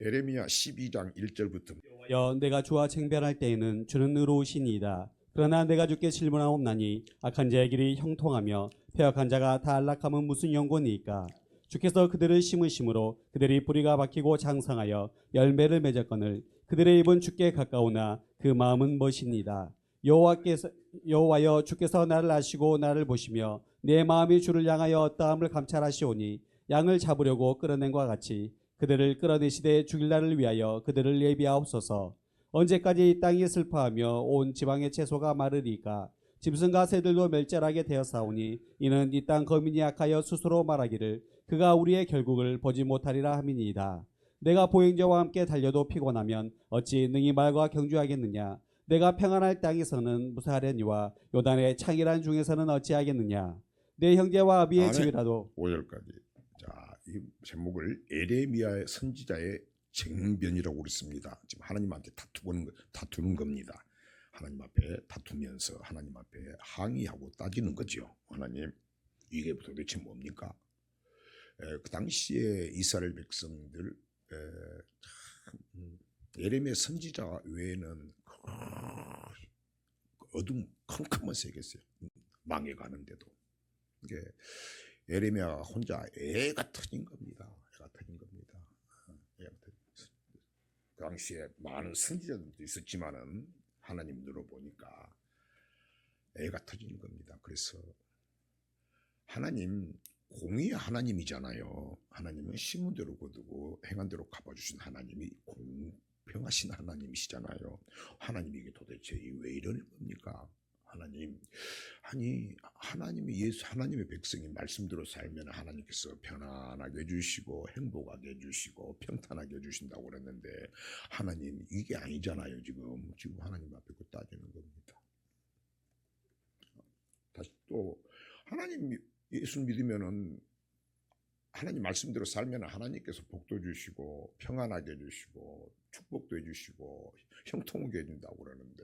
에레미야 12장 1절부터 여 내가 주와 쟁변할 때에는 주는 의로우시니이다. 그러나 내가 주께 질문하옵나니 악한 자의 길이 형통하며 패역한 자가 다 안락함은 무슨 연고니이까. 주께서 그들을 심으심으로 그들이 뿌리가 박히고 장성하여 열매를 맺었거늘 그들의 입은 주께 가까우나 그 마음은 멋이니이다. 여호와여 주께서 나를 아시고 나를 보시며 내 마음이 주를 향하여 어떠함을 감찰하시오니 양을 잡으려고 끌어낸 것과 같이 그들을 끌어내시되 죽일 날을 위하여 그들을 예비하옵소서. 언제까지 이 땅이 슬퍼하며 온 지방의 채소가 마르리까. 짐승과 새들도 멸절하게 되었사오니 이는 이 땅 거민이 약하여 스스로 말하기를 그가 우리의 결국을 보지 못하리라 함이니이다. 내가 보행자와 함께 달려도 피곤하면 어찌 능히 말과 경주하겠느냐. 내가 평안할 땅에서는 무사하려니와 요단의 창이란 중에서는 어찌하겠느냐. 내 형제와 아비의 집이라도 5절까지. 자, 이 제목을 에레미야의 선지자의 쟁변이라고 그랬습니다. 지금 하나님한테 다투는 겁니다. 하나님 앞에 다투면서 하나님 앞에 항의하고 따지는 거죠. 하나님, 이게 도대체 뭡니까? 그 당시에 이스라엘 백성들 에레미야 선지자 외에는 어둠 컴컴한 세계였어요. 망해가는데도 이게 에레미야 혼자 애가 터진 겁니다. 애가 터진 겁니다. 그 당시에 많은 선지자들도 있었지만은 하나님 눈으로 보니까 애가 터지는 겁니다. 그래서 하나님 공의의 하나님이잖아요. 하나님은 심은 대로 거두고 행한 대로 갚아주신 하나님이 공평하신 하나님이시잖아요. 하나님이 이게 도대체 왜 이러는 겁니까? 하나님, 아니 하나님이 하나님의 백성이 말씀대로 살면 하나님께서 편안하게 해주시고 행복하게 해주시고 평탄하게 해주신다고 그랬는데 하나님 이게 아니잖아요. 지금 하나님 앞에 그 따지는 겁니다. 다시 또 하나님 예수 믿으면은 하나님 말씀대로 살면 하나님께서 복도 주시고 평안하게 해주시고 축복도 해주시고 형통하게 해준다고 그러는데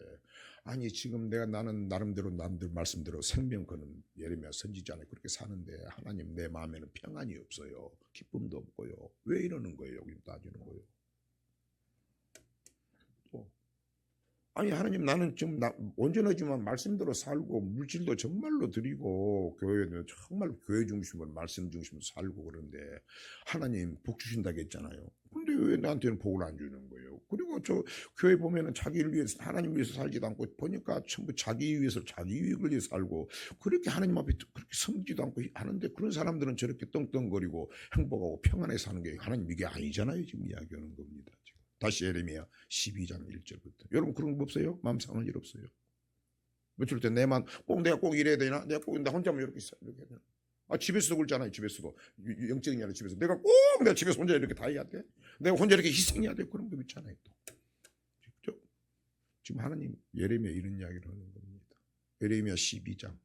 아니 지금 나는 나름대로 남들 말씀대로 생명 거는 예레미야 선지자는 그렇게 사는데 하나님 내 마음에는 평안이 없어요. 기쁨도 없고요. 왜 이러는 거예요? 여기 따지는 거예요. 또 아니 하나님 나는 지금 온전하지만 말씀대로 살고 물질도 정말로 드리고 교회는 정말 교회 중심으로 말씀 중심으로 살고 그런데 하나님 복 주신다고 했잖아요. 근데 왜 나한테는 복을 안 주는 거예요? 그리고 저 교회 보면은 자기를 위해서 하나님 위해서 살지도 않고 보니까 전부 자기 위해서 자기 이익을 위해서 살고 그렇게 하나님 앞에 그렇게 섬기지도 않고 하는데 그런 사람들은 저렇게 떵떵거리고 행복하고 평안하게 사는 게 하나님 이게 아니잖아요. 지금 이야기하는 겁니다. 지금. 다시 예레미야 12장 1절부터. 여러분 그런 거 없어요? 마음 상할 일 없어요? 며칠 때 내만 꼭 내가 꼭 이래야 되나? 내가 꼭 나 혼자만 이렇게 해야 되나? 집에서도 그렇잖아요. 집에서도 영적인 게 아니라 집에서 내가 꼭 내가 집에서 혼자 이렇게 다 해야 돼? 내가 혼자 이렇게 희생해야 돼? 그런 거 있잖아요. 또 지금 하나님 예레미야 이런 이야기를 하는 겁니다. 예레미야 12장.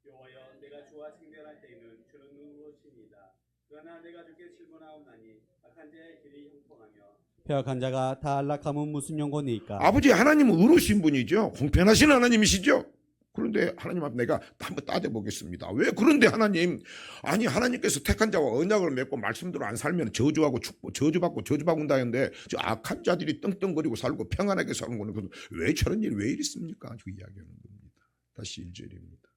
여호와여 내가 주와 쟁변할 때에는 주는 의로우시니이다. 그러나 내가 주께 질문하옵나니 악한 자의 길이 형통하며 패역한 자가 다 안락함은 무슨 연고니이까. 아버지 하나님은 의로우신 분이죠. 공평하신 하나님이시죠. 그런데 하나님 앞에 내가 한번 따져보겠습니다. 왜 그런데 하나님 아니 하나님께서 택한 자와 언약을 맺고 말씀대로 안 살면 저주하고 저주받고 저주받는다는데 저 악한 자들이 떵떵거리고 살고 평안하게 사는 거는 왜 저런 일이 왜 이랬습니까? 그 이야기하는 겁니다. 다시 1절입니다.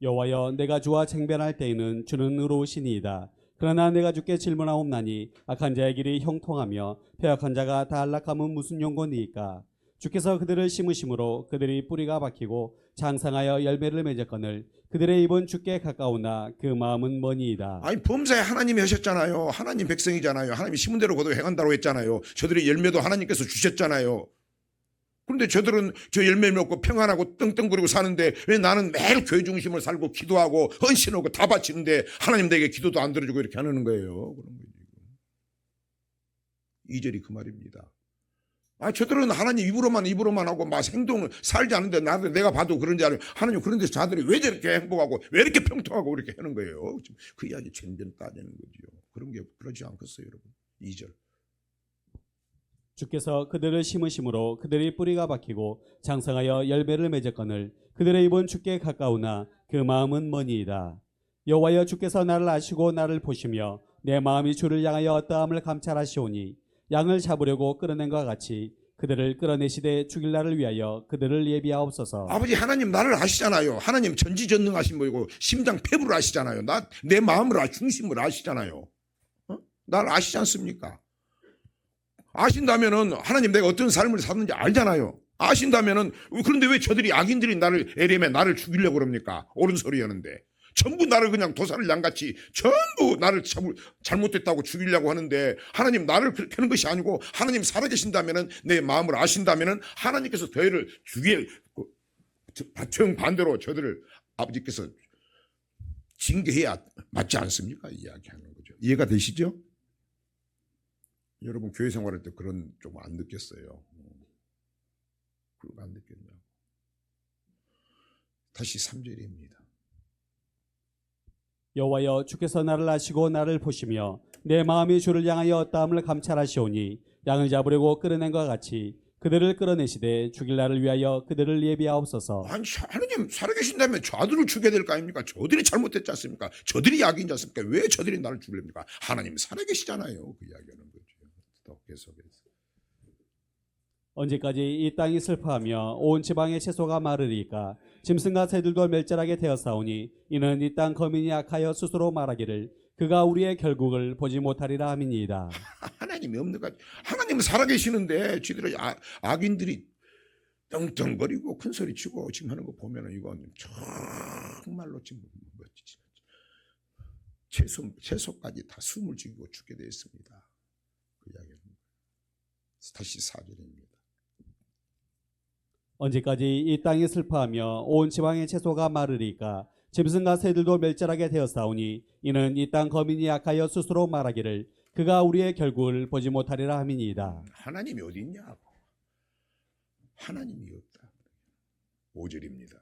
여호와여 내가 주와 쟁변할 때에는 주는 의로우시니이다. 그러나 내가 주께 질문하옵나니 악한 자의 길이 형통하며 패역한 자가 다 안락함은 무슨 연고니이까. 주께서 그들을 심으심으로 그들이 뿌리가 박히고 장성하여 열매를 맺었거늘 그들의 입은 주께 가까우나 그 마음은 머니이다. 아니 범사에 하나님이 하셨잖아요. 하나님 백성이잖아요. 하나님이 심은 대로 거둬 행한다고 했잖아요. 저들의 열매도 하나님께서 주셨잖아요. 그런데 저들은 저 열매 먹고 평안하고 떵떵거리고 사는데 왜 나는 매일 교회 중심으로 살고 기도하고 헌신하고 다 바치는데 하나님 내게 기도도 안 들어주고 이렇게 하는 거예요. 그런 거죠. 2절이 그 말입니다. 저들은 하나님 입으로만 하고 막 행동을 살지 않는데 나도 내가 봐도 그런 줄 알아요. 하나님 그런데 자들이 왜 저렇게 행복하고 왜 이렇게 평통하고 이렇게 하는 거예요. 그 이야기 쟁변 따지는 거죠. 그런 게 그러지 않겠어요, 여러분. 2절. 주께서 그들을 심으심으로 그들이 뿌리가 박히고 장성하여 열매를 맺었거늘 그들의 입은 주께 가까우나 그 마음은 머니이다. 여호와여 주께서 나를 아시고 나를 보시며 내 마음이 주를 향하여 어떠함을 감찰하시오니 양을 잡으려고 끌어낸 것과 같이 그들을 끌어내시되 죽일 날을 위하여 그들을 예비하옵소서. 아버지 하나님 나를 아시잖아요. 하나님 전지전능하신 분이고 심장 폐부를 아시잖아요. 내 마음을 중심을 아시잖아요. 나를 아시지 않습니까? 아신다면은 하나님 내가 어떤 삶을 사는지 알잖아요. 아신다면은 그런데 왜 저들이 악인들이 에렘에 나를 죽이려고 그럽니까? 옳은 소리 하는데 전부 나를 그냥 도사를 양같이 전부 나를 잘못됐다고 죽이려고 하는데 하나님 나를 그렇게 하는 것이 아니고 하나님 살아계신다면은 내 마음을 아신다면은 하나님께서 저희를 정반대로 저들을 아버지께서 징계해야 맞지 않습니까? 이야기하는 거죠. 이해가 되시죠? 여러분 교회 생활할 때 그런 좀 안 느꼈어요. 그거 안 느꼈냐? 다시 3절입니다. 여호와여 주께서 나를 아시고 나를 보시며 내 마음이 주를 향하여 어떠함을 감찰하시오니 양을 잡으려고 끌어낸 것과 같이 그들을 끌어내시되 죽일 날을 위하여 그들을 예비하옵소서. 아니 하나님 살아계신다면 저들을 죽여야 될 거 아닙니까? 저들이 잘못됐지 않습니까? 저들이 악인지 않습니까? 왜 저들이 나를 죽이렵니까? 하나님 살아계시잖아요. 그 이야기하는 거죠. 또 계속해서 언제까지 이 땅이 슬퍼하며 온 지방의 채소가 마르리까? 짐승과 새들도 멸절하게 되었사오니 이는 이 땅 거민이 악하여 스스로 말하기를 그가 우리의 결국을 보지 못하리라 함이니이다. 하나님이 없는 것. 하나님은 살아계시는데 쥐들의 악인들이 떵떵거리고 큰 소리 치고 지금 하는 거 보면은 이건 정말로 지금 채소까지 다 숨을 죽이고 죽게 되어 있습니다. 그 이야기는 다시 4절입니다. 언제까지 이 땅이 슬퍼하며 온 지방의 채소가 마르리까? 짐승과 새들도 멸절하게 되었사오니 이는 이 땅 거민이 약하여 스스로 말하기를 그가 우리의 결국을 보지 못하리라 함이니이다. 하나님이 어디 있냐고. 하나님이 없다. 5절입니다.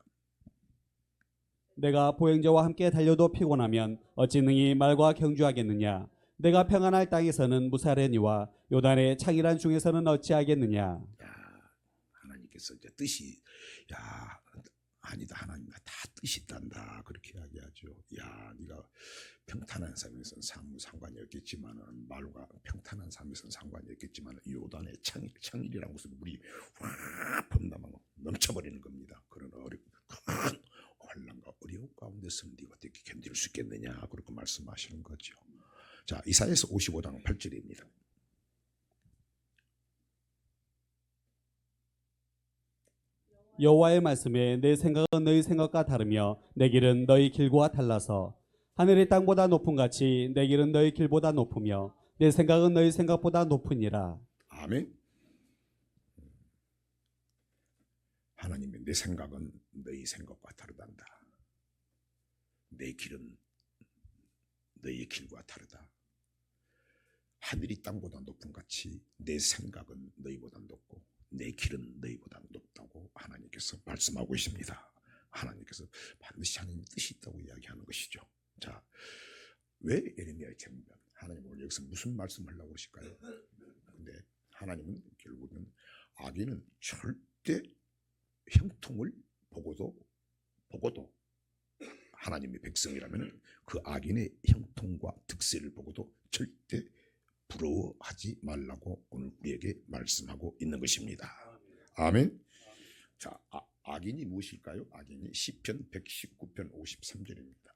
내가 보행자와 함께 달려도 피곤하면 어찌 능히 말과 경주하겠느냐? 내가 평안할 땅에서는 무사하려니와 요단의 창이란 중에서는 어찌하겠느냐? 하나님께서 이제 뜻이 아니다 하나님 다 뜻이 있단다 그렇게 이야기하죠. 네가 평탄한 삶에서는 상관이 없겠지만은 말과 평탄한 삶에서는 상관이 없겠지만 요단의 창일이라는 것은 물이 확 범람하고 넘쳐버리는 겁니다. 그런 큰 환난과 어려움 가운데서 네가 어떻게 견딜 수 있겠느냐 그렇게 말씀하시는 거죠. 자, 이사야서 55장 8절입니다. 여호와의 말씀에 내 생각은 너희 생각과 다르며 내 길은 너희 길과 달라서 하늘의 땅보다 높은 같이 내 길은 너희 길보다 높으며 내 생각은 너희 생각보다 높으니라. 아멘. 하나님의 내 생각은 너희 생각과 다르단다. 내 길은 너희 길과 다르다. 하늘이 땅보다 높은 같이 내 생각은 너희보다 높고 내 길은 너희보다 높다고 하나님께서 말씀하고 있습니다. 하나님께서 반드시 하나님의 뜻이 있다고 이야기하는 것이죠. 자, 왜 예레미야에 제목이 하나님 오늘 여기서 무슨 말씀을 하려고 그러실까요? 근데 하나님은 결국은 악인은 절대 형통을 보고도 하나님의 백성이라면 그 악인의 형통과 득세를 보고도 절대 부러워하지 말라고 오늘 우리에게 말씀하고 있는 것입니다. 아멘. 자, 악인이 무엇일까요? 악인이 시편 119편 53절입니다.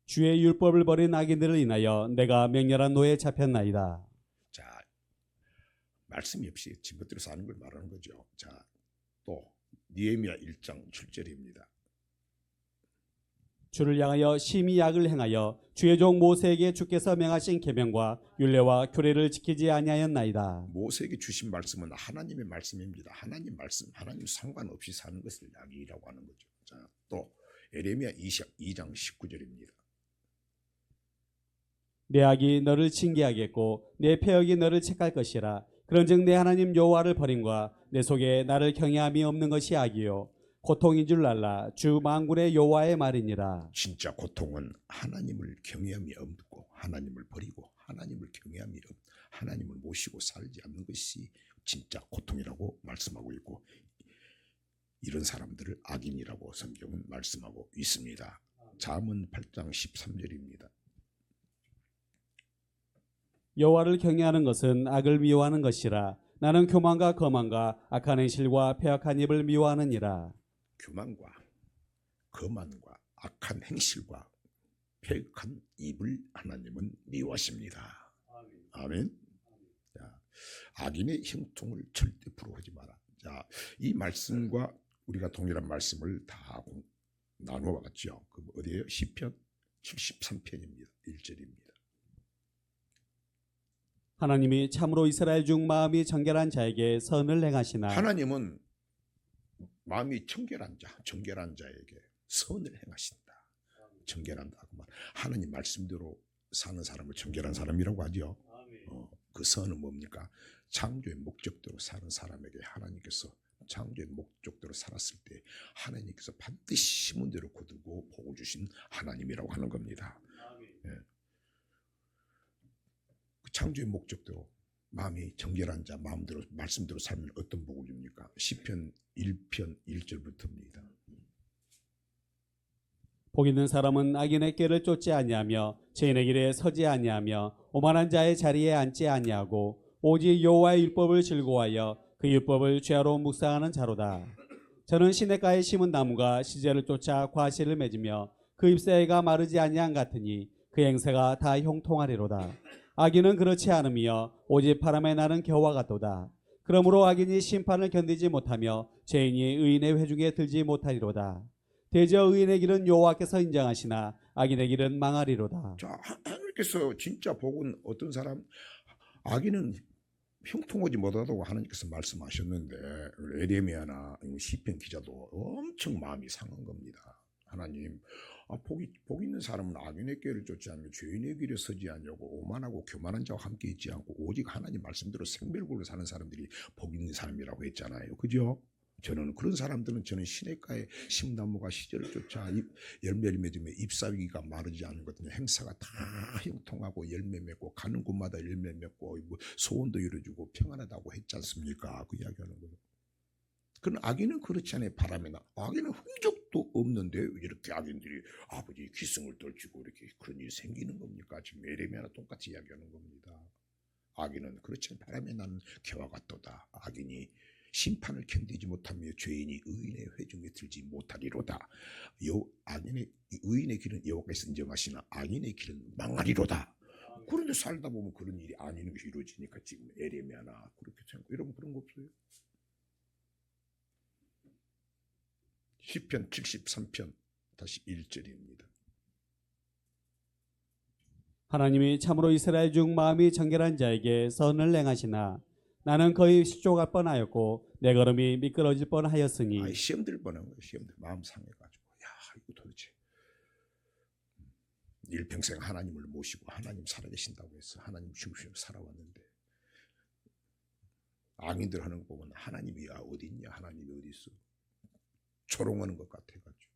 주의 율법을 버린 악인들을 인하여 내가 맹렬한 노에 잡혔나이다. 자, 말씀이 없이 지멋대로 사는 걸 말하는 거죠. 자, 또 느헤미야 1장 7절입니다. 주를 향하여 심히 악을 행하여 주의 종 모세에게 주께서 명하신 계명과 율례와 규례를 지키지 아니하였나이다. 모세에게 주신 말씀은 하나님의 말씀입니다. 하나님 말씀, 하나님 상관없이 사는 것을 악이라고 하는 거죠. 자, 또 예레미야 2장 19절입니다. 내 악이 너를 징계하겠고 내 패역이 너를 책할 것이라. 그런즉 내 하나님 여호와를 버림과 내 속에 나를 경외함이 없는 것이 악이요 고통인 줄 알라. 주 만군의 여호와의 말이니라. 진짜 고통은 하나님을 경외함이 없고 하나님을 버리고 하나님을 경외함이 없, 하나님을 모시고 살지 않는 것이 진짜 고통이라고 말씀하고 있고 이런 사람들을 악인이라고 성경은 말씀하고 있습니다. 잠언 8장 13절입니다. 여호와를 경외하는 것은 악을 미워하는 것이라. 나는 교만과 거만과 악한 행실과 패역한 입을 미워하느니라. 교만과 거만과 악한 행실과 패역한 입을 하나님은 미워하십니다. 아멘. 자, 악인의 형통을 절대 부러워하지 마라. 자, 이 말씀과 우리가 동일한 말씀을 다 나누어 봤죠. 그 어디에요? 시편 73편입니다. 1절입니다. 하나님이 참으로 이스라엘 중 마음이 정결한 자에게 선을 행하시나. 하나님은 마음이 정결한 자에게 선을 행하신다. 정결한다. 하나님 말씀대로 사는 사람을 정결한 사람이라고 하죠. 그 선은 뭡니까? 창조의 목적대로 사는 사람에게 하나님께서 창조의 목적대로 살았을 때 하나님께서 반드시 심은 대로 거두고 복을 주신 하나님이라고 하는 겁니다. 예. 그 창조의 목적대로 마음이 정결한 자, 마음대로 말씀대로 살면 어떤 복을 줍니까? 시편 1편 1절부터입니다. 복 있는 사람은 악인의 꾀를 쫓지 아니하며 죄인의 길에 서지 아니하며 오만한 자의 자리에 앉지 아니하고 오직 여호와의 율법을 즐거워하여 그 율법을 죄로 묵상하는 자로다. 저는 시냇가에 심은 나무가 시제를 쫓아 과실을 맺으며 그 잎사귀가 마르지 아니한 같으니 그 행세가 다 형통하리로다. 악인은 그렇지 않으며 오직 바람에 나는 겨와 같도다. 그러므로 악인이 심판을 견디지 못하며 죄인이 의인의 회중에 들지 못하리로다. 대저 의인의 길은 여호와께서 인정하시나 악인의 길은 망하리로다. 자, 하나님께서 진짜 복은 어떤 사람? 악인은 형통하지 못하다고 하나님께서 말씀하셨는데 에레미야나 시편 기자도 엄청 마음이 상한 겁니다. 하나님, 복 있는 사람은 악인의 길을 쫓지 않으며 죄인의 길에 서지 않냐고 오만하고 교만한 자와 함께 있지 않고 오직 하나님 말씀대로 생멸골로 사는 사람들이 복 있는 사람이라고 했잖아요. 그죠? 저는 그런 사람들은 저는 시냇가에 심나무가 시절을 쫓아 열매를 맺으며 잎사귀가 마르지 않은 것 같은 행사가 다 형통하고 열매 맺고 가는 곳마다 열매 맺고 소원도 이루어주고 평안하다고 했지 않습니까? 그 이야기하는 거예요. 그런 악인은 그렇지 않아요. 바람에 나 악인은 흔적도 없는데 이렇게 악인들이 아버지 기승을 떨치고 이렇게 그런 일이 생기는 겁니까? 지금 에레미야나 똑같이 이야기하는 겁니다. 악인은 그렇지 않아요. 바람에 나는 개와 같도다. 악인이 심판을 견디지 못하며 죄인이 의인의 회중에 들지 못하리로다. 의인의 길은 여호와께서 인정하시나 악인의 길은 망하리로다. 그런데 살다 보면 그런 일이 아닌 것이 이루어지니까 지금 에레미야나 그렇게 생각하고 여러분 그런 거 없어요? 시편 73편 다시 1절입니다. 하나님이 참으로 이스라엘 중 마음이 정결한 자에게 선을 행하시나 나는 거의 실족할 뻔하였고 내 걸음이 미끄러질 뻔하였으니. 시험 들 뻔한 거예요. 시험 들 마음 상해가지고 이거 도대체 일평생 하나님을 모시고 하나님 살아계신다고 해서 하나님 중심으로 살아왔는데 악인들 하는 거 보면 하나님이 어디 있냐 하나님이 어디 있어 조롱하는 것 같아가지고.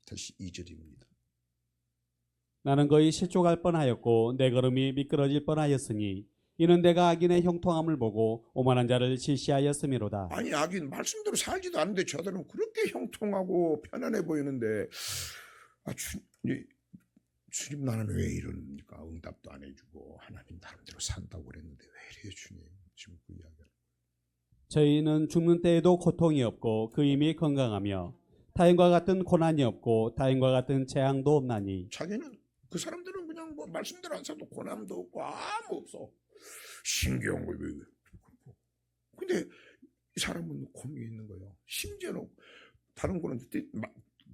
다시 2절입니다. 나는 거의 실족할 뻔하였고 내 걸음이 미끄러질 뻔하였으니 이는 내가 악인의 형통함을 보고 오만한 자를 질시하였음이로다. 아니 악인 말씀대로 살지도 않는데 저들은 그렇게 형통하고 편안해 보이는데 주님 나는 왜 이러니까 응답도 안 해주고 하나님 나름대로 산다고 그랬는데 왜 이래요 주님. 지금 그 이야기를. 저희는 죽는 때에도 고통이 없고 그 힘이 건강하며 타인과 같은 고난이 없고 타인과 같은 재앙도 없나니. 자기는 그 사람들은 그냥 뭐 말씀대로 안 사도 고난도 없고 아무 없어. 신기한 거예요. 근데 이 사람은 고민이 있는 거예요. 심지어는 다른 거는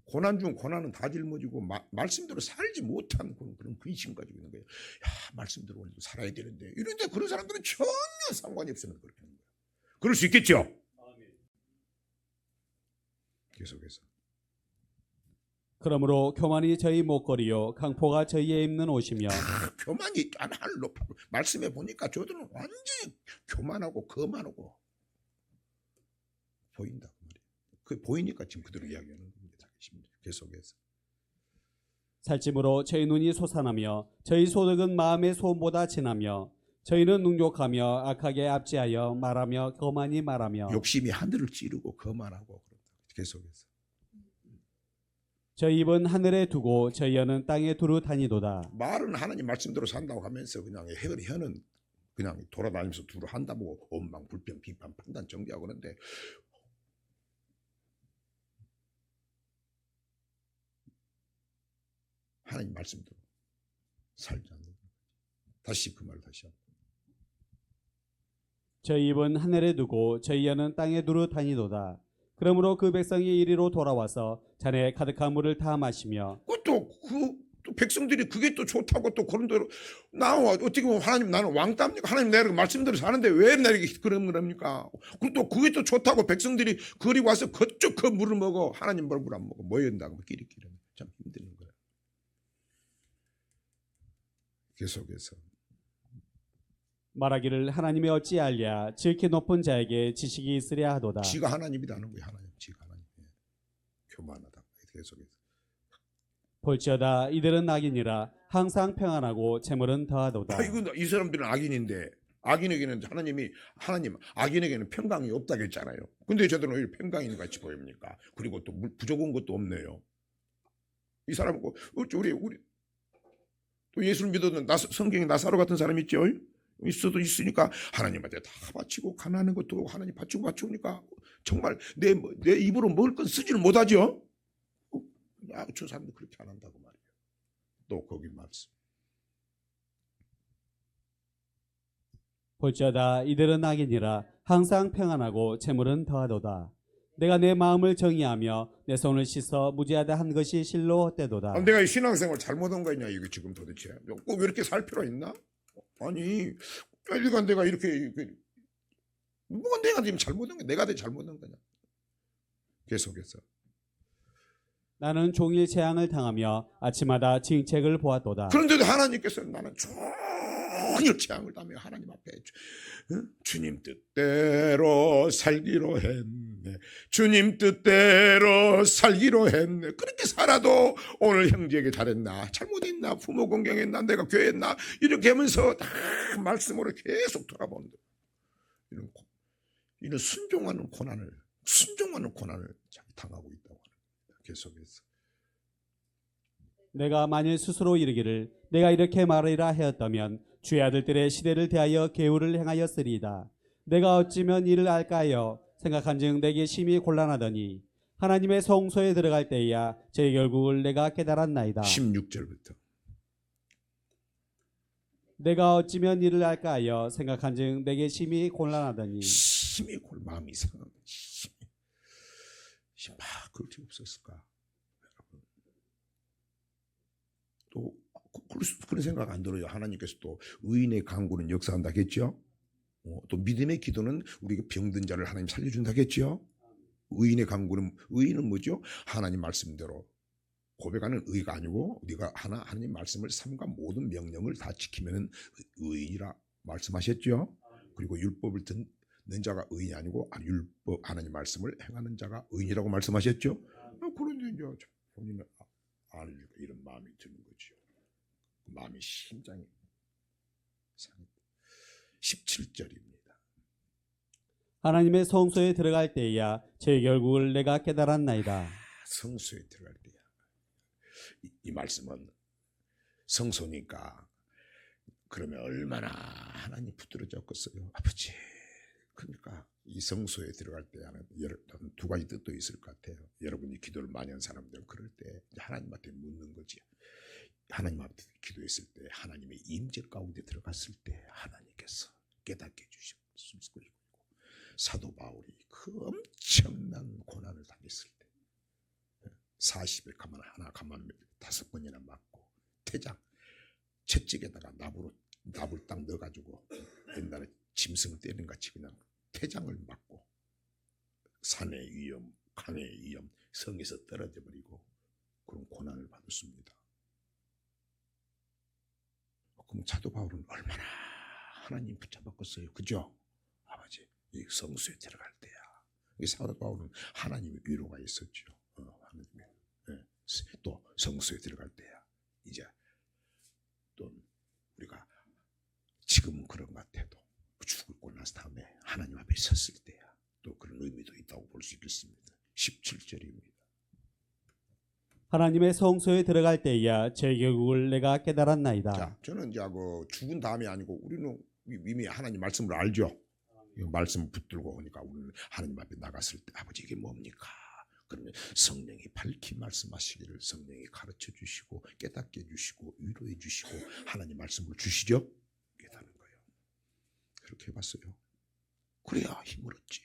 고난 중 고난은 다 짊어지고 말씀대로 살지 못한 그런 근심 가지고 있는 거예요. 야, 말씀대로 오늘도 살아야 되는데 이런데 그런 사람들은 전혀 상관이 없으면 그렇게 하는 거예요. 그럴 수 있겠죠? 계속해서. 그러므로 교만이 저희 목걸이요 강포가 저희의 입는 옷이며. 교만이 하늘 높아. 말씀해 보니까 저들은 완전히 교만하고 거만하고 보인다 그 말이에요. 그 보이니까 지금 그대로 이야기하는 겁니다. 계속해서. 살찜으로 저희 눈이 솟아나며 저희 소득은 마음의 소음보다 진하며 저희는 능욕하며 악하게 압제하여 말하며 거만히 말하며. 욕심이 하늘을 찌르고 거만하고 그런다. 계속해서. 저희 입은 하늘에 두고 저희 혀는 땅에 두루 다니도다. 말은 하나님 말씀대로 산다고 하면서 그냥 혀는 그냥 돌아다니면서 두루 한다고 원망, 불평, 비판, 판단, 정죄하고 그러는데 하나님 말씀대로 살지 않는 거예요. 다시 그 말을 다시 합니다. 저희 입은 하늘에 두고 저희 혀는 땅에 두루 다니도다. 그러므로 그 백성이 이리로 돌아와서 잔에 가득한 물을 다 마시며 또 백성들이 그게 또 좋다고 또 그런 대로 나 어떻게 보면 하나님 나는 왕답니까? 하나님 내가 말씀대로 사는데 왜 내게 그런 겁니까? 그리고 또 그게 또 좋다고 백성들이 그리 와서 그쪽 그 물을 먹어 하나님 물 안 먹어 모여있다고 끼리끼리 참 힘든 거예요. 계속해서 말하기를 하나님이 어찌 알랴 지극히 높은 자에게 지식이 있으랴 하도다. 지가 하나님이라는 거예요. 하나님 지가 하나님. 교만하다. 계속해서 볼지어다 이들은 악인이라 항상 평안하고 재물은 더하도다. 이거 이 사람들은 악인인데 악인에게는 하나님 악인에게는 평강이 없다고 했잖아요. 근데 저들은 왜 평강인 같이 보입니까? 그리고 또 부족한 것도 없네요. 이 사람은 우리 또 예수를 믿었던 성경에 나사로 같은 사람 있죠? 있으니까 하나님한테 다 바치고 가난한 것도 하나님 바치니까 정말 내 입으로 먹을 건 쓰지를 못하죠. 저 사람도 그렇게 안 한다고 말이에요. 또 거기 말씀. 볼지어다 이들은 악인이라 항상 평안하고 재물은 더하도다. 내가 내 마음을 정의하며 내 손을 씻어 무죄하다 한 것이 실로 헛되도다. 내가 신앙생활 잘못한 거 있냐 이거 지금 도대체 꼭 왜 이렇게 살 필요 있나? 아니 내가 이렇게 뭐가 내가 지금 잘못한 거야? 내가 잘못한 거냐? 계속해서 나는 종일 재앙을 당하며 아침마다 징책을 보았도다. 그런데도 하나님께서는 나는 종일 재앙을 당하며 하나님 앞에 주님 뜻대로 살기로 했네. 주님 뜻대로 살기로 했네. 그렇게 살아도 오늘 형제에게 잘했나 잘못했나 부모 공경했나 내가 교회했나 이렇게 하면서 다 말씀으로 계속 돌아본다. 이런 순종하는 고난을 당하고 있다고 합니다. 계속해서 내가 만일 스스로 이르기를 내가 이렇게 말하리라 하였다면 주의 아들들의 시대를 대하여 계율을 행하였으리이다. 내가 어찌면 이를 알까 하여 생각한즉 내게 심히 곤란하더니 하나님의 성소에 들어갈 때야 제 결국을 내가 깨달았나이다. 16절부터 내가 어찌면 이를 알까 하여 생각한즉 내게 심히 곤란하더니 심히 마음이 상한 심히 그렇게 없었을까? 또 그런 생각 안 들어요. 하나님께서 또 의인의 간구는 역사한다겠죠. 또 믿음의 기도는 우리가 병든 자를 하나님 살려준다겠죠. 의인은 뭐죠? 하나님 말씀대로 고백하는 의가 아니고 네가 하나님 말씀을 삼가 모든 명령을 다 지키면 의인이라 말씀하셨죠. 그리고 율법을 듣는 자가 의인이 아니고 율법 하나님 말씀을 행하는 자가 의인이라고 말씀하셨죠. 그런데 이제 본인은 아니니까 이런 마음이 드는 거죠. 마음이 심장이 상했다. 17절입니다. 하나님의 성소에 들어갈 때야 제 결국을 내가 깨달았나이다. 성소에 들어갈 때야. 이 말씀은 성소니까 그러면 얼마나 하나님 붙들어졌겠어요. 아버지. 그러니까 이 성소에 들어갈 때 두 가지 뜻도 있을 것 같아요. 여러분이 기도를 많이 한 사람들은 그럴 때 하나님한테 묻는 거지. 하나님 앞에 기도했을 때 하나님의 임재 가운데 들어갔을 때 하나님께서 깨닫게 해주실 수 있을 것이고 사도 바울이 그 엄청난 고난을 당했을 때 40일 가만 하나 가만 5번이나 맞고 태장 채찍에다가 나불 딱 넣어가지고 옛날에 짐승 때리는 같이 그냥 태장을 맞고 산의 위험, 강의 위험, 성에서 떨어져 버리고 그런 고난을 받았습니다. 그럼 사도 바울은 얼마나 하나님 붙잡았겠어요, 그죠? 아버지, 이 성소에 들어갈 때야. 이 사도 바울은 하나님의 위로가 있었죠. 하나님의 또 성소에 들어갈 때야. 이제 또 우리가 지금은 그런 것 같아도 죽고 나서 다음에 하나님 앞에 섰을 때야. 또 그런 의미도 있다고 볼 수 있겠습니다. 17절입니다. 하나님의 성소에 들어갈 때야 제 결국을 내가 깨달았나이다. 자, 저는 이제 죽은 다음이 아니고 우리는 이미 하나님 말씀을 알죠. 이 말씀 붙들고 오니까 우리는 하나님 앞에 나갔을 때 아버지 이게 뭡니까? 그러면 성령이 밝히 말씀하시기를 성령이 가르쳐 주시고 깨닫게 해주시고 위로해 주시고 하나님 말씀을 주시죠. 깨닫는 거예요. 그렇게 해봤어요. 그래야 힘을 얻지.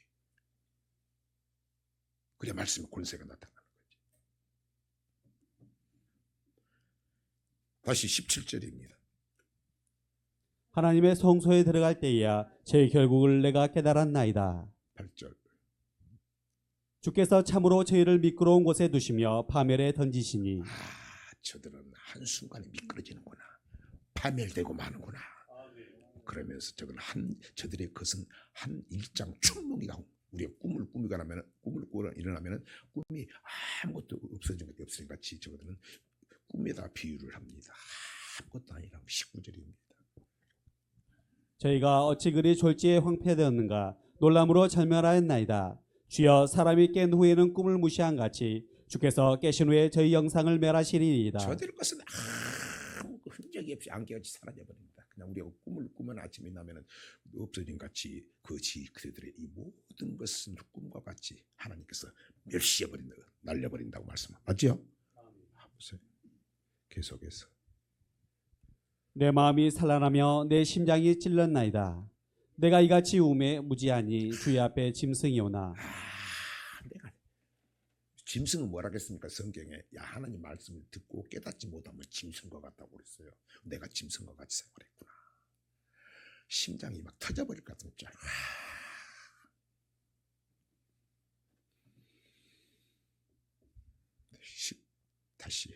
그래야 말씀의 권세가 나타나는 거지. 다시 17절입니다. 하나님의 성소에 들어갈 때야 제 결국을 내가 깨달았나이다. 8절. 주께서 참으로 저희를 미끄러운 곳에 두시며 파멸에 던지시니 저들은 한순간에 미끄러지는구나. 파멸되고 마는구나. 그러면서 저들의 것은 한 일장 춘몽이가 우리가 꿈을 꾸미고 일어나면 꿈이 아무것도 없어진 것 같이 저들은 꿈에다 비유를 합니다. 아무것도 아니라고 19절입니다. 저희가 어찌 그리 졸지에 황폐되었는가 놀람으로 절멸하였나이다. 주여 사람이 깬 후에는 꿈을 무시한 같이 주께서 깨신 후에 저희 영상을 멸하시리이다. 저들 것은 아무 흔적이 없이 안개같이 사라져버립니다. 그냥 우리가 꿈을 꾸면 아침에 나면 없어진 같이 그들의 이 모든 것은 꿈과 같이 하나님께서 멸시해버린다, 날려버린다고 말씀하죠. 보세요. 계속해서 내 마음이 산란하며 내 심장이 찔렀나이다. 내가 이같이 우매 무지하니 주의 앞에 짐승이오나. 내가 짐승은 뭐라겠습니까? 성경에 야 하나님 말씀을 듣고 깨닫지 못하면 짐승과 같다고 그랬어요. 내가 짐승과 같이 생활했구나. 심장이 막 터져버릴 것 같은 줄. 다시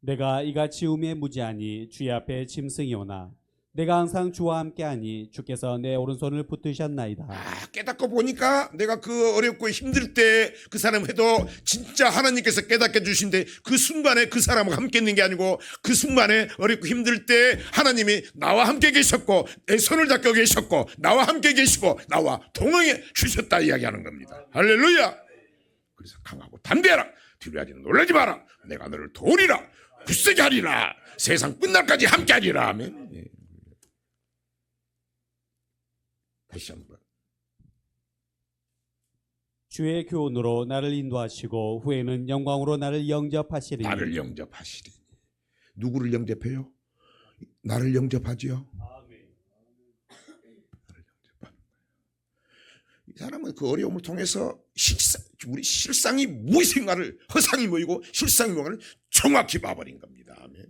내가 이같이 우매 무지하니 주의 앞에 짐승이오나. 내가 항상 주와 함께하니 주께서 내 오른손을 붙드셨나이다. 깨닫고 보니까 내가 그 어렵고 힘들 때 그 사람 해도 진짜 하나님께서 깨닫게 주신데 그 순간에 그 사람과 함께 있는 게 아니고 그 순간에 어렵고 힘들 때 하나님이 나와 함께 계셨고 내 손을 잡고 계셨고 나와 함께 계시고 나와 동행해 주셨다 이야기하는 겁니다. 할렐루야. 그래서 강하고 담대하라. 두려워하지 놀라지 마라. 내가 너를 도우리라. 굳세게 하리라. 세상 끝날까지 함께 하리라. 아멘. 다시 한번. 주의 교훈으로 나를 인도하시고 후에는 영광으로 나를 영접하시리니. 나를 영접하시리니. 누구를 영접해요? 나를 영접하지요. 나를 영접하는 거예요. 이 사람은 그 어려움을 통해서 우리 실상이 무엇인가를 허상이 뭐이고 실상이 뭐가를 정확히 봐버린 겁니다. 아멘.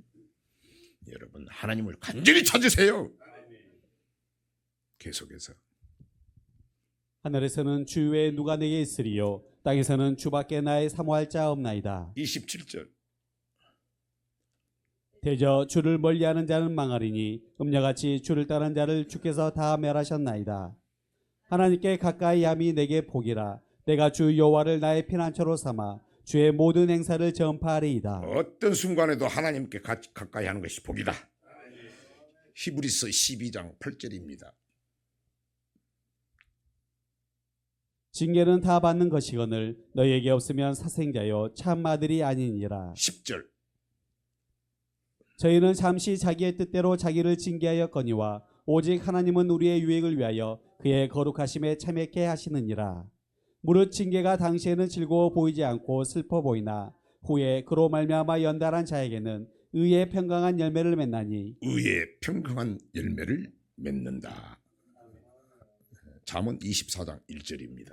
여러분 하나님을 간절히 찾으세요. 계속해서 하늘에서는 주 외에 누가 내게 있으리요 땅에서는 주밖에 나의 사모할 자 없나이다. 27절. 대저 주를 멀리하는 자는 망하리니 음녀같이 주를 떠난 자를 주께서 다 멸하셨나이다. 하나님께 가까이 함이 내게 복이라. 내가 주 여호와를 나의 피난처로 삼아 주의 모든 행사를 전파하리이다. 어떤 순간에도 하나님께 가까이 하는 것이 복이다. 히브리서 12장 8절입니다. 징계는 다 받는 것이거늘 너희에게 없으면 사생자요 참 아들이 아니니라. 10절. 저희는 잠시 자기의 뜻대로 자기를 징계하였거니와 오직 하나님은 우리의 유익을 위하여 그의 거룩하심에 참여케 하시느니라. 무릇 징계가 당시에는 즐거워 보이지 않고 슬퍼 보이나 후에 그로 말미암아 연단한 자에게는 의의 평강한 열매를 맺나니. 의의 평강한 열매를 맺는다. 잠언 24장 1절입니다.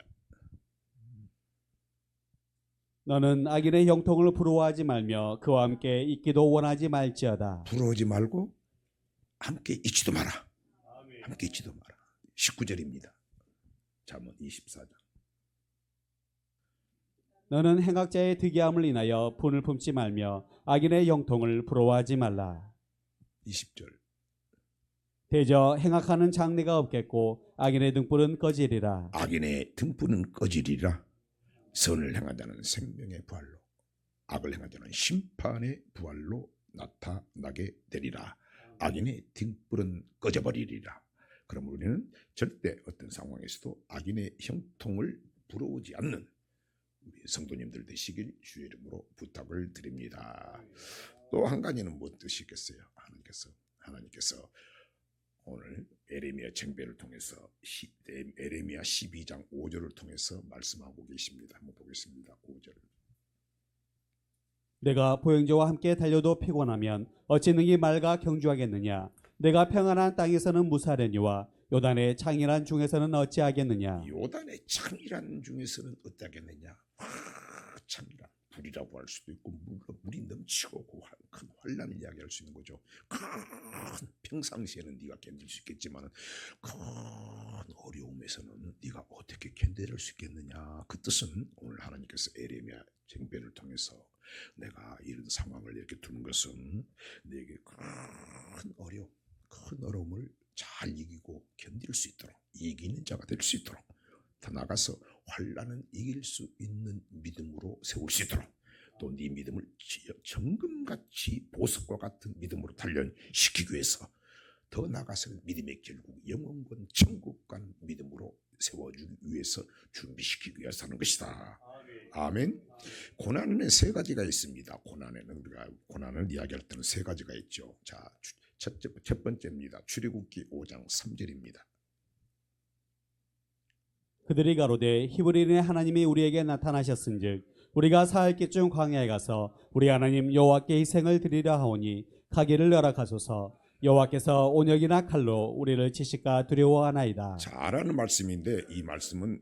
너는 악인의 형통을 부러워하지 말며 그와 함께 있기도 원하지 말지어다. 부러워하지 말고 함께 있지도 마라. 함께 있지도 마라. 19절입니다. 잠언 24장. 너는 행악자의 득이함을 인하여 분을 품지 말며 악인의 형통을 부러워하지 말라. 20절. 대저 행악하는 장래가 없겠고 악인의 등불은 꺼지리라. 악인의 등불은 꺼지리라. 선을 행한 자는 생명의 부활로 악을 행한 자는 심판의 부활로 나타나게 되리라. 악인의 등불은 꺼져버리리라. 그럼 우리는 절대 어떤 상황에서도 악인의 형통을 부러우지 않는 우리 성도님들 되시길 주의 이름으로 부탁을 드립니다. 또 한 가지는 무엇 뜻이겠어요? 하나님께서 오늘 에레미야 쟁배를 통해서 에레미야 12장 5절을 통해서 말씀하고 계십니다. 한번 보겠습니다. 5절. 내가 보행자와 함께 달려도 피곤하면 어찌 능히 맑아 경주하겠느냐. 내가 평안한 땅에서는 무사하려니와 요단의 창이란 중에서는 어찌하겠느냐. 요단의 창이란 중에서는 어떠하겠느냐. 창이란 불이라고 할 수도 있고 물이 넘치고 큰 환란을 이야기할 수 있는 거죠. 평상시에는 네가 견딜 수 있겠지만 큰 어려움에서는 네가 어떻게 견뎌낼 수 있겠느냐. 그 뜻은 오늘 하나님께서 에레미야 쟁배를 통해서 내가 이런 상황을 이렇게 두는 것은 내게 큰 어려움을 잘 이기고 견딜 수 있도록 이기는 자가 될 수 있도록 더 나가서 환난은 이길 수 있는 믿음으로 세울 수 있도록 또 네 믿음을 정금같이 보석과 같은 믿음으로 단련시키기 위해서 더 나가서 믿음의 결국 영원권 천국 간 믿음으로 세워주기 위해서 준비시키기 위해서 하는 것이다. 아멘. 고난에는 세 가지가 있습니다. 고난에는 우리가 고난을 이야기할 때는 세 가지가 있죠. 자, 첫 번째입니다. 출애굽기 5장 3절입니다. 그들이 가로되 히브리인의 하나님이 우리에게 나타나셨은즉 우리가 사흘기쯤 광야에 가서 우리 하나님 여호와께 희생을 드리려 하오니 가기를 허락하소서. 여호와께서 온역이나 칼로 우리를 치실까 두려워하나이다. 잘하는 말씀인데 이 말씀은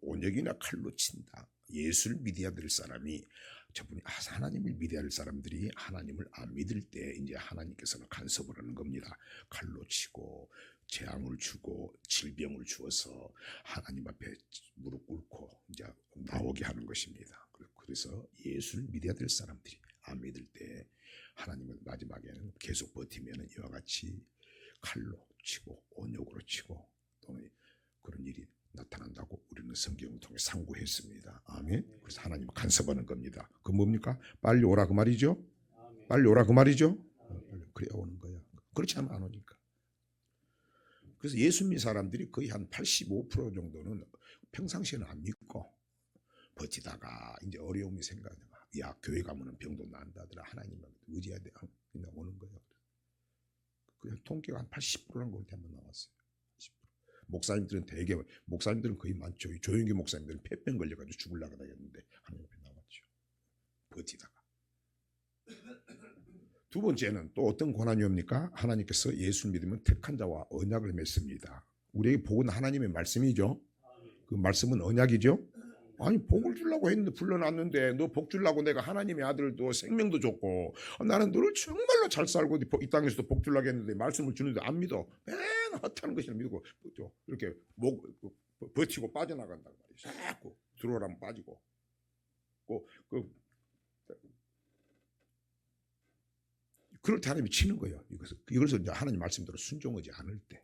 온역이나 칼로 친다. 예수를 믿어야 될 사람이 저분이 하나님을 믿어야 할 사람들이 하나님을 안 믿을 때 이제 하나님께서는 간섭을 하는 겁니다. 칼로 치고 재앙을 주고 질병을 주어서 하나님 앞에 무릎 꿇고 이제 나오게 하는 것입니다. 그래서 예수를 믿어야 될 사람들이 안 믿을 때 하나님은 마지막에는 계속 버티면 이와 같이 칼로 치고 온역으로 치고 또는 그런 일이 나타난다고 우리는 성경을 통해 상고했습니다. 아멘. 그래서 하나님 간섭하는 겁니다. 그 뭡니까? 빨리 오라 그 말이죠. 빨리 오라 그 말이죠. 그래야 오는 거야. 그렇지 않으면 안 오니까. 그래서 예수 믿는 사람들이 거의 한 85% 정도는 평상시에는 안 믿고 버티다가 이제 어려움이 생겨나. 야, 교회 가면은 병도 난다더라. 하나님만 의지해야 돼. 그냥 오는 거야. 그냥 통계가 한 80%란 걸 한번 나왔어요. 목사님들은 거의 많죠. 조영기 목사님들은 폐병 걸려가지고 죽으려고 하겠는데 하나님 앞에 나왔죠. 버티다가. 두 번째는 또 어떤 고난이 옵니까? 하나님께서 예수 믿으면 택한 자와 언약을 맺습니다. 우리에게 복은 하나님의 말씀이죠. 그 말씀은 언약이죠. 아니 복을 주려고 했는데 불러놨는데 너 복 주려고 내가 하나님의 아들도 생명도 줬고 나는 너를 정말로 잘 살고 이 땅에서도 복 주려고 했는데 말씀을 주는데 안 믿어. 맨 헛하는 것이나 믿고 이렇게 버티고 빠져나간단 말이에요. 자꾸 들어오라면 빠지고 그럴 때 하나님이 치는 거예요. 이것을 이제 하나님 말씀대로 순종하지 않을 때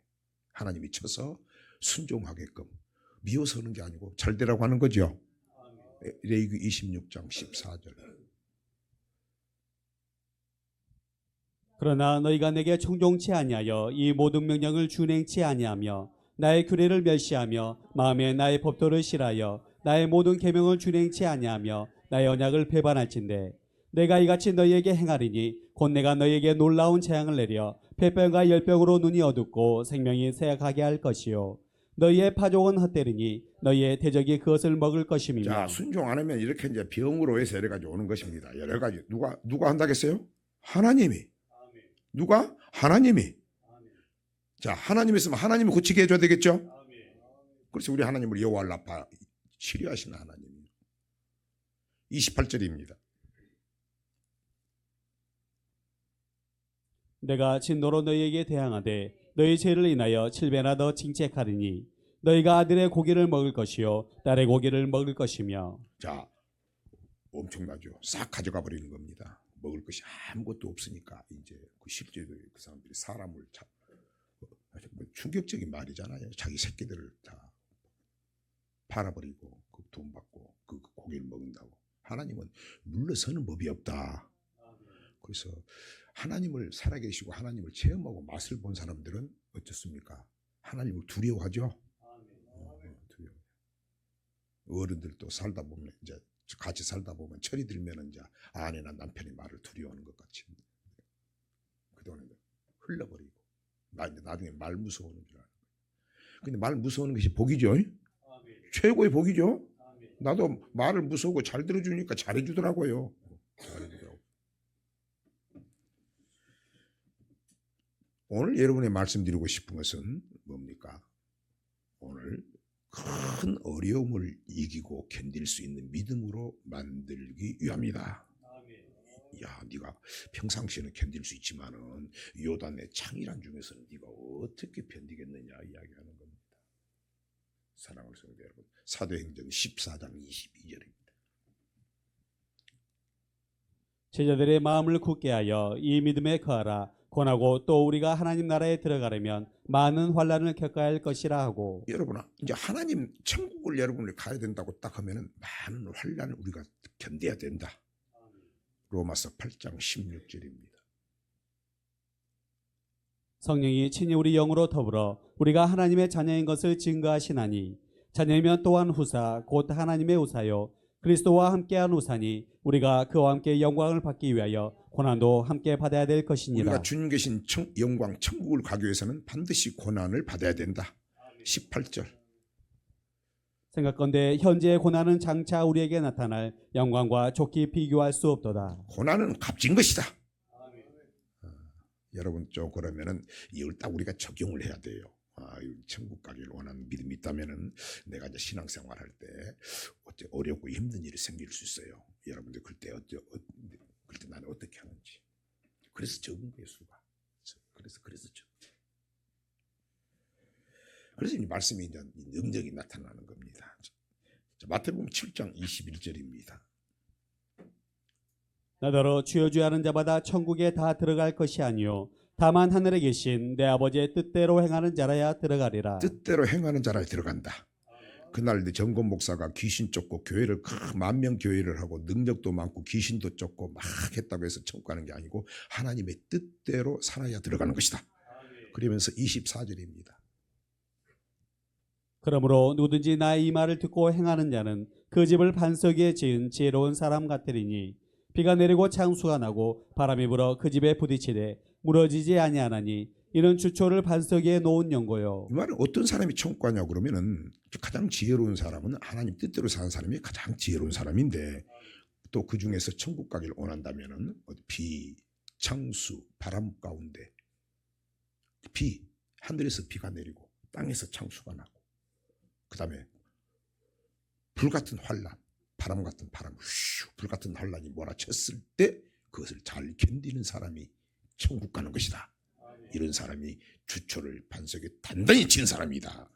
하나님이 쳐서 순종하게끔 미워서는 게 아니고 잘 되라고 하는 거죠. 레위기 26장 14절. 그러나 너희가 내게 청종치 아니하여 이 모든 명령을 준행치 아니하며 나의 규례를 멸시하며 마음에 나의 법도를 싫어하여 나의 모든 계명을 준행치 아니하며 나의 언약을 배반할진대 내가 이같이 너희에게 행하리니 곧 내가 너희에게 놀라운 재앙을 내려 폐병과 열병으로 눈이 어둡고 생명이 쇠약하게 할 것이요 너희의 파종은 헛되리니 너희의 대적이 그것을 먹을 것임이며. 자, 순종 안 하면 이렇게 이제 병으로 해서 여러 가지 오는 것입니다. 여러 가지 누가 한다겠어요? 하나님이. 누가? 하나님이. 자, 하나님이 있으면 하나님이 고치게 해줘야 되겠죠? 그래서 우리 하나님을 여호와 라파 치료하시는 하나님. 28절입니다. 내가 진노로 너희에게 대항하되 너희 죄를 인하여 7배나 더 징책하리니 너희가 아들의 고기를 먹을 것이요 딸의 고기를 먹을 것이며. 자, 엄청나죠. 싹 가져가 버리는 겁니다. 먹을 것이 아무것도 없으니까 이제 실제로 그 사람들이 사람을 충격적인 말이잖아요. 자기 새끼들을 다 팔아버리고 그 돈 받고 그 고기를 먹는다고. 하나님은 물러서는 법이 없다. 그래서 하나님을 살아계시고 하나님을 체험하고 맛을 본 사람들은 어떻습니까? 하나님을 두려워하죠. 두려워. 어른들도 살다 보면 이제 같이 살다 보면 철이 들면 이제 아내나 남편이 말을 두려워하는 것 같이 그동안 흘러버리고 나중에 말 무서워하는 줄 알아요. 근데 말 무서워하는 것이 복이죠. 최고의 복이죠. 나도 말을 무서우고 잘 들어주니까 잘해주더라고요. 오늘 여러분에 말씀드리고 싶은 것은 뭡니까? 오늘 큰 어려움을 이기고 견딜 수 있는 믿음으로 만들기 위함이다. 야, 네가 평상시에는 견딜 수 있지만은 요단의 창이란 중에서는 네가 어떻게 견디겠느냐 이야기하는 겁니다. 사랑하는 성도 여러분, 사도행전 14장 22절입니다. 제자들의 마음을 굳게 하여 이 믿음에 거하라. 권하고 또 우리가 하나님 나라에 들어가려면 많은 환난을 겪어야 할 것이라 하고. 여러분, 이제 하나님 천국을 여러분이 가야 된다고 딱 하면은 많은 환난을 우리가 견뎌야 된다. 로마서 8장 16절입니다. 성령이 친히 우리 영으로 더불어 우리가 하나님의 자녀인 것을 증거하시나니 자녀이면 또한 후사 곧 하나님의 후사요 그리스도와 함께한 후사니 우리가 그와 함께 영광을 받기 위하여 고난도 함께 받아야 될 것이니라. 우리가 주님 계신 영광 천국을 가기 위해서는 반드시 고난을 받아야 된다. 18절. 생각건대 현재의 고난은 장차 우리에게 나타날 영광과 좋게 비교할 수 없도다. 고난은 값진 것이다. 여러분 좀 그러면은 이걸 딱 우리가 적용을 해야 돼요. 천국 가기를 원하는 믿음이 있다면은 내가 이제 신앙생활할 때 어째 어렵고 힘든 일이 생길 수 있어요. 여러분들 그때 나는 어떻게 하는지. 그래서 적은 거예요, 수가. 그래서 적. 그래서 이 말씀이 이제 능력이 나타나는 겁니다. 마태복음 7장 21절입니다. 나더러 주여 주여 하는 자마다 천국에 다 들어갈 것이 아니요 다만 하늘에 계신 내 아버지의 뜻대로 행하는 자라야 들어가리라. 뜻대로 행하는 자라야 들어간다. 그날 정권 목사가 귀신 쫓고 교회를 10,000명 교회를 하고 능력도 많고 귀신도 쫓고 막 했다고 해서 천국 가는 게 아니고 하나님의 뜻대로 살아야 들어가는 것이다. 그러면서 24절입니다. 그러므로 누구든지 나의 이 말을 듣고 행하는 자는 그 집을 반석 위에 지은 지혜로운 사람 같으리니 비가 내리고 창수가 나고 바람이 불어 그 집에 부딪히되 무너지지 아니하나니 이는 주초를 반석 위에 놓은 연고요. 이 말은 어떤 사람이 천국 가냐고 그러면은 가장 지혜로운 사람은 하나님 뜻대로 사는 사람이 가장 지혜로운 사람인데 또 그 중에서 천국 가기를 원한다면은 비, 창수, 바람 가운데 비, 하늘에서 비가 내리고 땅에서 창수가 나고 그 다음에 불 같은 환란, 바람 같은 바람, 불 같은 환란이 몰아쳤을 때 그것을 잘 견디는 사람이 천국 가는 것이다. 이런 사람이 주초를 반석에 단단히 친 사람이다.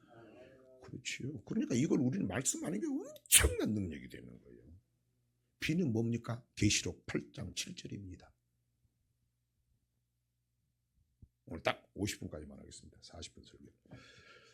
그렇죠. 그러니까 이걸 우리는 말씀하는 게 엄청난 능력이 되는 거예요. 비는 뭡니까? 계시록 8장 7절입니다. 오늘 딱 50분까지만 하겠습니다. 40분 설교.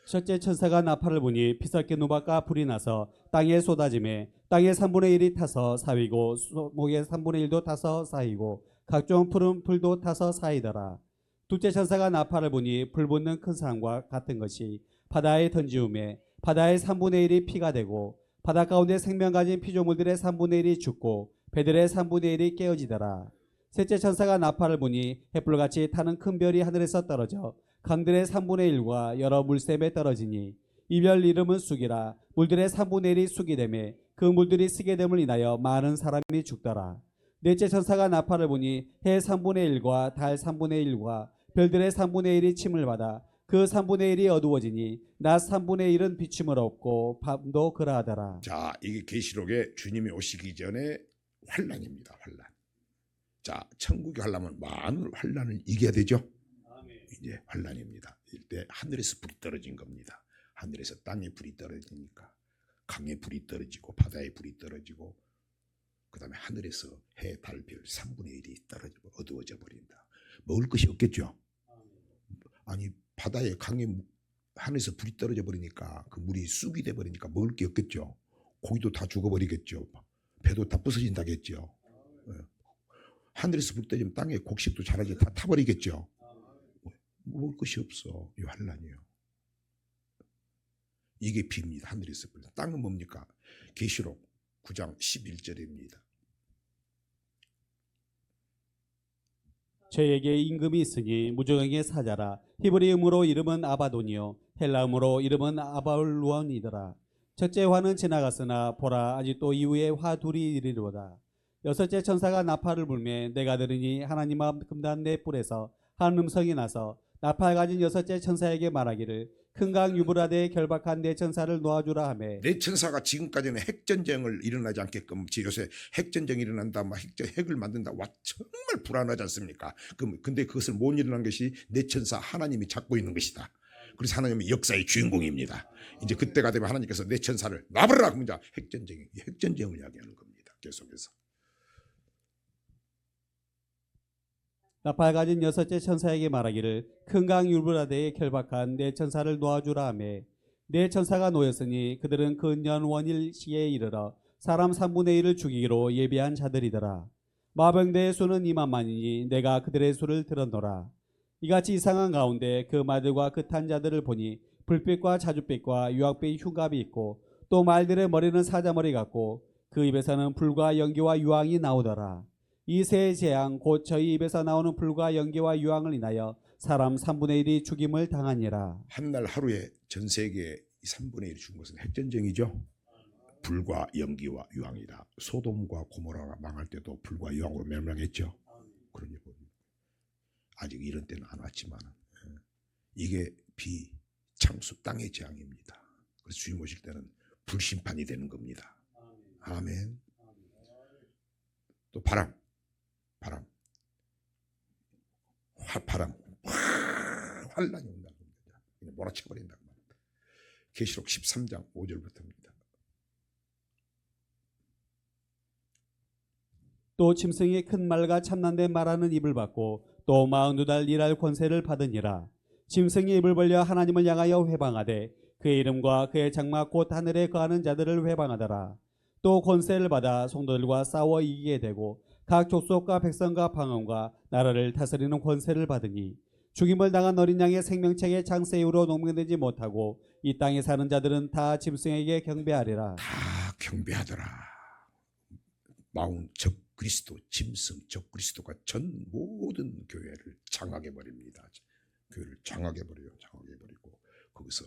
첫째 천사가 나팔을 부니 피섞인 누박과 불이 나서 땅에 쏟아짐에 땅의 3분의 1이 타서 사위고 목의 3분의 1도 타서 사이고 각종 푸른 풀도 타서 사이더라. 둘째 천사가 나팔을 부니 불 붙는 큰 상과 같은 것이 바다에 던지우매 바다의 3분의 1이 피가 되고 바다 가운데 생명 가진 피조물들의 3분의 1이 죽고 배들의 3분의 1이 깨어지더라. 셋째 천사가 나팔을 부니 햇불같이 타는 큰 별이 하늘에서 떨어져 강들의 3분의 1과 여러 물샘에 떨어지니 이 별 이름은 쑥이라. 물들의 3분의 1이 쑥이 되매 그 물들이 쓰게 됨을 인하여 많은 사람이 죽더라. 넷째 천사가 나팔을 부니 해 3분의 1과 달 3분의 1과 별들의 3분의 1이 침을 받아 그 3분의 1이 어두워지니 낮 3분의 1은 비침을 얻고 밤도 그러하더라. 자, 이게 계시록에 주님이 오시기 전에 환란입니다. 환란. 자, 천국에 가려면 많은 환란을 이겨야 되죠. 이제 환란입니다. 이때 하늘에서 불이 떨어진 겁니다. 하늘에서 땅에 불이 떨어지니까 강에 불이 떨어지고 바다에 불이 떨어지고 그 다음에 하늘에서 해, 달, 별 3분의 1이 떨어지고 어두워져 버린다. 먹을 것이 없겠죠. 아니 바다에 강에 하늘에서 불이 떨어져 버리니까 그 물이 쑥이 돼 버리니까 먹을 게 없겠죠. 고기도 다 죽어버리겠죠. 배도 다 부서진다겠죠. 하늘에서 불 떨어지면 땅에 곡식도 자라지 다 타버리겠죠. 먹을 것이 없어. 이 환란이요. 이게 비입니다. 하늘에서 불. 땅은 뭡니까? 계시록 9장 11절입니다. 저에게 임금이 있으니 무저강의 사자라. 히브리음으로 이름은 아바돈이요 헬라음으로 이름은 아바울루온이더라. 첫째 화는 지나갔으나 보라 아직도 이후에 화 둘이 이르리로다. 여섯째 천사가 나팔을 불매 내가 들으니 하나님 앞 금단 네 뿔에서 한 음성이 나서 나팔 가진 여섯째 천사에게 말하기를 큰 강 유브라데에 결박한 네 천사를 놓아주라 하매 네 천사가 지금까지는 핵전쟁을 일어나지 않게끔 요새 핵전쟁이 일어난다, 막 핵을 만든다, 와 정말 불안하지 않습니까? 근데 그것을 못 일어난 것이 네 천사 하나님이 잡고 있는 것이다. 그래서 하나님은 역사의 주인공입니다. 이제 그때가 되면 하나님께서 네 천사를 놔버려라 그러면 핵전쟁을 이야기하는 겁니다. 계속해서. 나팔 가진 여섯째 천사에게 말하기를 큰 강 유브라데에 결박한 네 천사를 놓아주라 하매 네 천사가 놓였으니 그들은 근년 원일 시에 이르러 사람 3분의 1을 죽이기로 예비한 자들이더라. 마병대의 수는 2만만이니 내가 그들의 수를 들었노라. 이같이 이상한 가운데 그 말들과 그 탄 자들을 보니 불빛과 자줏빛과 유황빛 흉갑이 있고 또 말들의 머리는 사자머리 같고 그 입에서는 불과 연기와 유황이 나오더라. 이 세 재앙 곧 저희 입에서 나오는 불과 연기와 유황을 인하여 사람 3분의 1이 죽임을 당하니라. 한날 하루에 전 세계 3분의 1이 죽은 것은 핵전쟁이죠. 불과 연기와 유황이다. 소돔과 고모라가 망할 때도 불과 유황으로 멸망했죠. 그러니 아직 이런 때는 안 왔지만 이게 비창수 땅의 재앙입니다. 그래서 주님 오실 때는 불심판이 되는 겁니다. 아멘. 또 바람 환란이 온다는 겁니다. 몰아쳐버린다고 합니다. 계시록 13장 5절부터입니다. 또 짐승이 큰 말과 참난데 말하는 입을 받고 또 42달 일할 권세를 받으니라. 짐승이 입을 벌려 하나님을 향하여 회방하되 그의 이름과 그의 장막 곧 하늘에 거하는 자들을 회방하더라. 또 권세를 받아 성도들과 싸워 이기게 되고 각 족속과 백성과 방언과 나라를 다스리는 권세를 받으니 죽임을 당한 어린 양의 생명책의 장세 이후로 농명되지 못하고 이 땅에 사는 자들은 다 짐승에게 경배하리라. 다 경배하더라. 마운 적 그리스도 짐승 적 그리스도가 전 모든 교회를 장악해 버립니다. 교회를 장악해 버려요. 장악해 버리고 거기서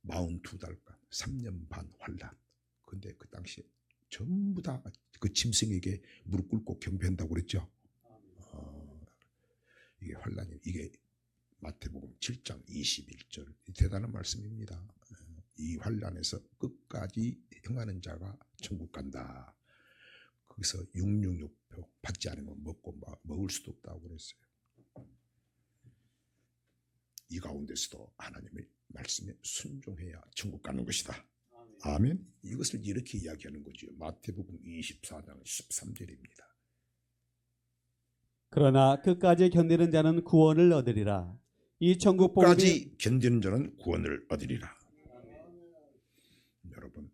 42달간 3년 반 환란. 근데 그 당시에 전부 다 그 짐승에게 무릎 꿇고 경배한다고 그랬죠. 이게 환란이 이게 마태복음 7장 21절 대단한 말씀입니다. 이 환란에서 끝까지 행하는 자가 천국 간다. 거기서 666표 받지 않으면 먹을 수도 없다고 그랬어요. 이 가운데서도 하나님의 말씀에 순종해야 천국 가는 것이다. 아멘. 이것을 이렇게 이야기하는 거죠. 마태복음 24장 13절입니다. 그러나 끝까지 견디는 자는 구원을 얻으리라. 이 천국 복음이 끝까지 견디는 자는 구원을 얻으리라. 여러분,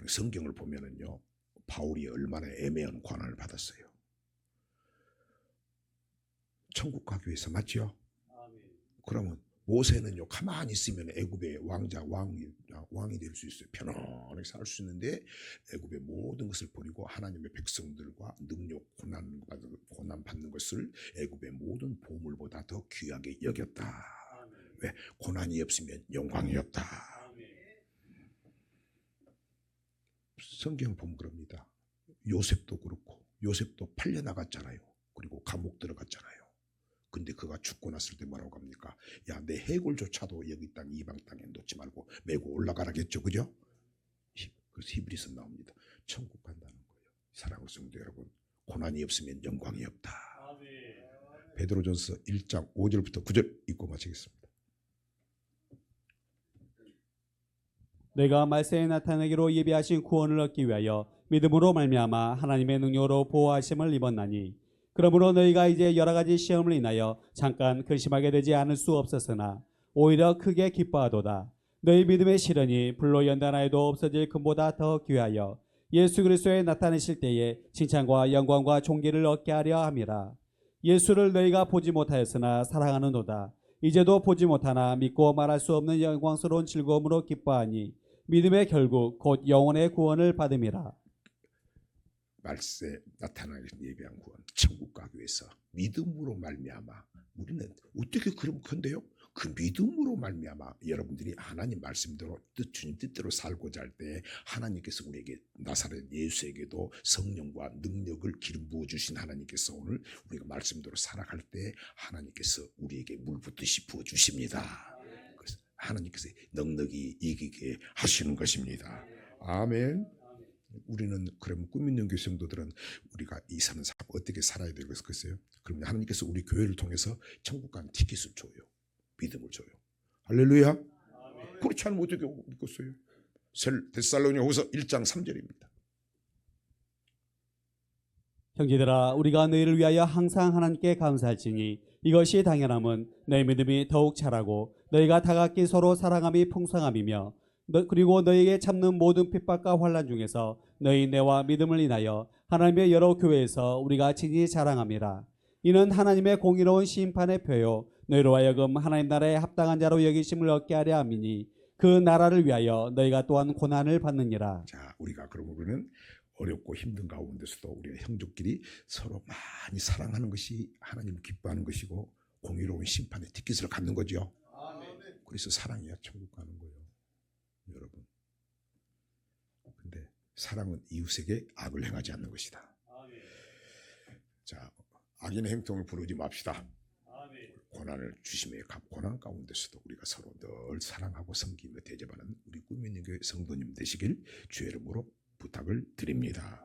성경을 보면은요, 바울이 얼마나 애매한 고난을 받았어요. 천국 가기 위해서 맞죠? 그러면 모세는요 가만히 있으면 애굽의 왕이 될 수 있어요. 편안하게 살 수 있는데 애굽의 모든 것을 버리고 하나님의 백성들과 능력 고난 받는 것을 애굽의 모든 보물보다 더 귀하게 여겼다. 왜? 고난이 없으면 영광이 없다. 성경 보면 그럽니다. 요셉도 그렇고 요셉도 팔려나갔잖아요. 그리고 감옥 들어갔잖아요. 근데 그가 죽고 났을 때 뭐라고 합니까? 야, 내 해골조차도 여기 땅 이방 땅에 놓지 말고 메고 올라가라겠죠. 그죠? 그래서 히브리서 나옵니다. 천국 간다는 거예요. 사랑하는 성도 여러분, 고난이 없으면 영광이 없다. 베드로전서 1장 5절부터 9절 읽고 마치겠습니다. 내가 말세에 나타내기로 예비하신 구원을 얻기 위하여 믿음으로 말미암아 하나님의 능력으로 보호하심을 입었나니 그러므로 너희가 이제 여러 가지 시험을 인하여 잠깐 근심하게 되지 않을 수 없었으나 오히려 크게 기뻐하도다. 너희 믿음의 시련이 불로 연단하여도 없어질 금보다 더 귀하여 예수 그리스도에 나타내실 때에 칭찬과 영광과 존귀를 얻게 하려 함이라. 예수를 너희가 보지 못하였으나 사랑하는도다. 이제도 보지 못하나 믿고 말할 수 없는 영광스러운 즐거움으로 기뻐하니 믿음의 결국 곧 영혼의 구원을 받음이라. 말세 나타나는 예비한 구원, 천국 가기 위해서 믿음으로 말미암아 우리는 어떻게 그럼 건데요? 그 믿음으로 말미암아 여러분들이 하나님 말씀대로 주님 뜻대로 살고자 할 때 하나님께서 우리에게 나사렛 예수에게도 성령과 능력을 기름 부어 주신 하나님께서 오늘 우리가 말씀대로 살아갈 때 하나님께서 우리에게 물 붓듯이 부어 주십니다. 그래서 하나님께서 넉넉히 이기게 하시는 것입니다. 아멘. 우리는 그럼 꿈 있는 교회 성도들은 우리가 이 사는 삶 어떻게 살아야 되겠어요? 그러면 하나님께서 우리 교회를 통해서 천국 가는 티켓을 줘요. 믿음을 줘요. 할렐루야. 그렇지 않으면 어떻게 믿겠어요? 데살로니가후서 1장 3절입니다. 형제들아 우리가 너희를 위하여 항상 하나님께 감사할지니 이것이 당연함은 너희 믿음이 더욱 자라고 너희가 다각기 서로 사랑함이 풍성함이며 그리고 너희에게 참는 모든 핍박과 환난 중에서 너희 인내와 믿음을 인하여 하나님의 여러 교회에서 우리가 친히 자랑함이라. 이는 하나님의 공의로운 심판의 표요 너희로 하여금 하나님 나라에 합당한 자로 여기심을 얻게 하려 함이니 그 나라를 위하여 너희가 또한 고난을 받느니라. 자, 우리가 그러면 어렵고 힘든 가운데서도 우리가 형제끼리 서로 많이 사랑하는 것이 하나님을 기뻐하는 것이고 공의로운 심판의 티켓을 갖는 거죠. 그래서 사랑이야 천국 가는 거예요. 여러분. 근데 사랑은 이웃에게 악을 행하지 않는 것이다. 자, 악인의 행동을 부르지 맙시다. 고난을 주심에 고난 가운데서도 우리가 서로 늘 사랑하고 섬기며 대접하는 우리 꿈 있는 교회 성도님 되시길 주의 이름으로 부탁을 드립니다.